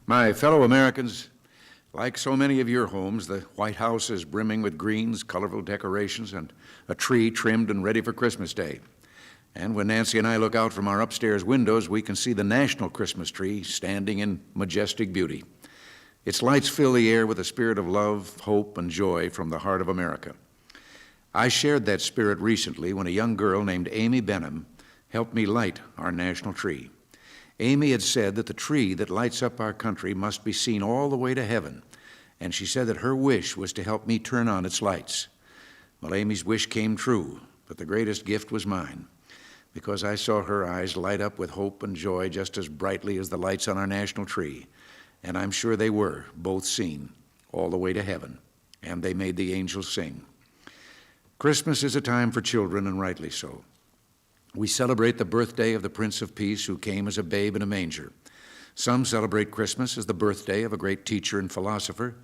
My fellow Americans, like so many of your homes, the White House is brimming with greens, colorful decorations, and a tree trimmed and ready for Christmas Day. And when Nancy and I look out from our upstairs windows, we can see the national Christmas tree standing in majestic beauty. Its lights fill the air with a spirit of love, hope, and joy from the heart of America. I shared that spirit recently when a young girl named Amy Benham helped me light our national tree. Amy had said that the tree that lights up our country must be seen all the way to heaven, and she said that her wish was to help me turn on its lights. Well, Amy's wish came true, but the greatest gift was mine, because I saw her eyes light up with hope and joy just as brightly as the lights on our national tree, and I'm sure they were both seen all the way to heaven, and they made the angels sing. Christmas is a time for children, and rightly so. We celebrate the birthday of the Prince of Peace who came as a babe in a manger. Some celebrate Christmas as the birthday of a great teacher and philosopher,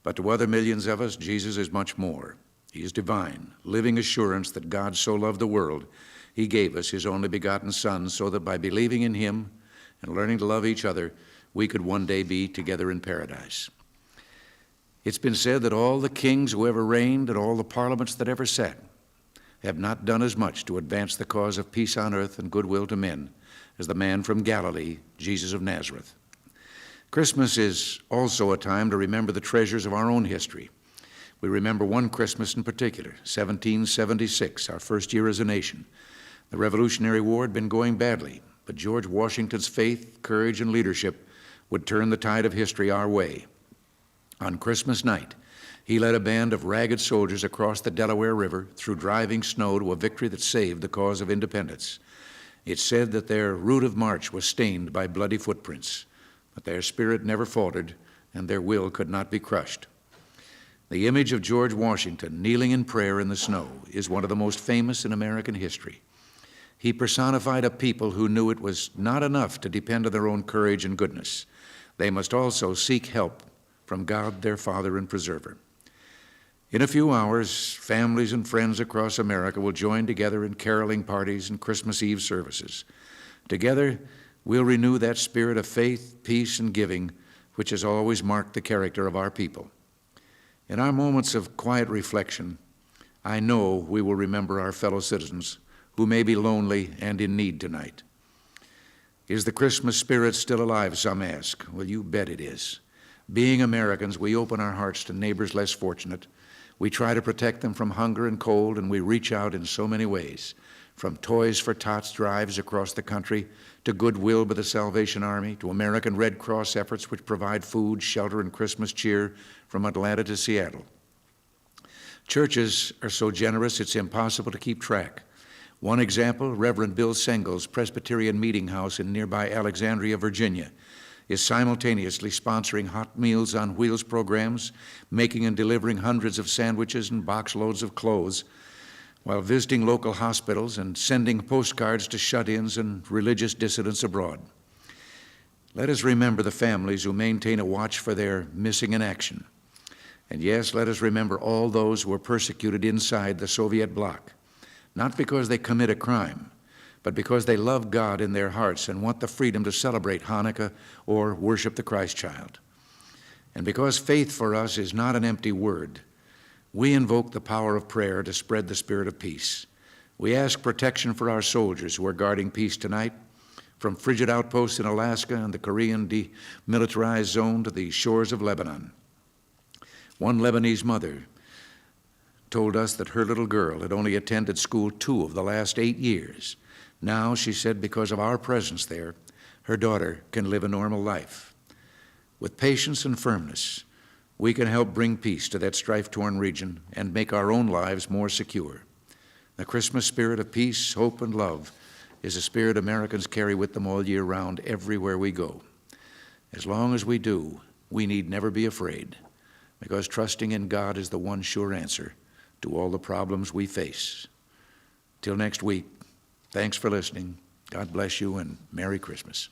but to other millions of us, Jesus is much more. He is divine, living assurance that God so loved the world, he gave us his only begotten Son, so that by believing in him and learning to love each other, we could one day be together in paradise. It's been said that all the kings who ever reigned and all the parliaments that ever sat have not done as much to advance the cause of peace on earth and goodwill to men as the man from Galilee, Jesus of Nazareth. Christmas is also a time to remember the treasures of our own history. We remember one Christmas in particular, 1776, our first year as a nation. The Revolutionary War had been going badly, but George Washington's faith, courage, and leadership would turn the tide of history our way. On Christmas night, he led a band of ragged soldiers across the Delaware River through driving snow to a victory that saved the cause of independence. It's said that their route of march was stained by bloody footprints, but their spirit never faltered and their will could not be crushed. The image of George Washington kneeling in prayer in the snow is one of the most famous in American history. He personified a people who knew it was not enough to depend on their own courage and goodness. They must also seek help from God, their Father and Preserver. In a few hours, families and friends across America will join together in caroling parties and Christmas Eve services. Together, we'll renew that spirit of faith, peace, and giving which has always marked the character of our people. In our moments of quiet reflection, I know we will remember our fellow citizens who may be lonely and in need tonight. Is the Christmas spirit still alive, some ask? Well, you bet it is. Being Americans, we open our hearts to neighbors less fortunate. We try to protect them from hunger and cold, and we reach out in so many ways, from Toys for Tots drives across the country, to Goodwill by the Salvation Army, to American Red Cross efforts which provide food, shelter, and Christmas cheer from Atlanta to Seattle. Churches are so generous it's impossible to keep track. One example, Reverend Bill Sengel's Presbyterian Meeting House in nearby Alexandria, Virginia, is simultaneously sponsoring Hot Meals on Wheels programs, making and delivering hundreds of sandwiches and box loads of clothes, while visiting local hospitals and sending postcards to shut-ins and religious dissidents abroad. Let us remember the families who maintain a watch for their missing in action. And yes, let us remember all those who were persecuted inside the Soviet bloc, not because they commit a crime, but because they love God in their hearts and want the freedom to celebrate Hanukkah or worship the Christ child. And because faith for us is not an empty word, we invoke the power of prayer to spread the spirit of peace. We ask protection for our soldiers who are guarding peace tonight, from frigid outposts in Alaska and the Korean demilitarized zone to the shores of Lebanon. One Lebanese mother told us that her little girl had only attended school 2 of the last 8 years. Now, she said, because of our presence there, her daughter can live a normal life. With patience and firmness, we can help bring peace to that strife-torn region and make our own lives more secure. The Christmas spirit of peace, hope, and love is a spirit Americans carry with them all year round, everywhere we go. As long as we do, we need never be afraid, because trusting in God is the one sure answer to all the problems we face. Till next week, thanks for listening. God bless you, and Merry Christmas.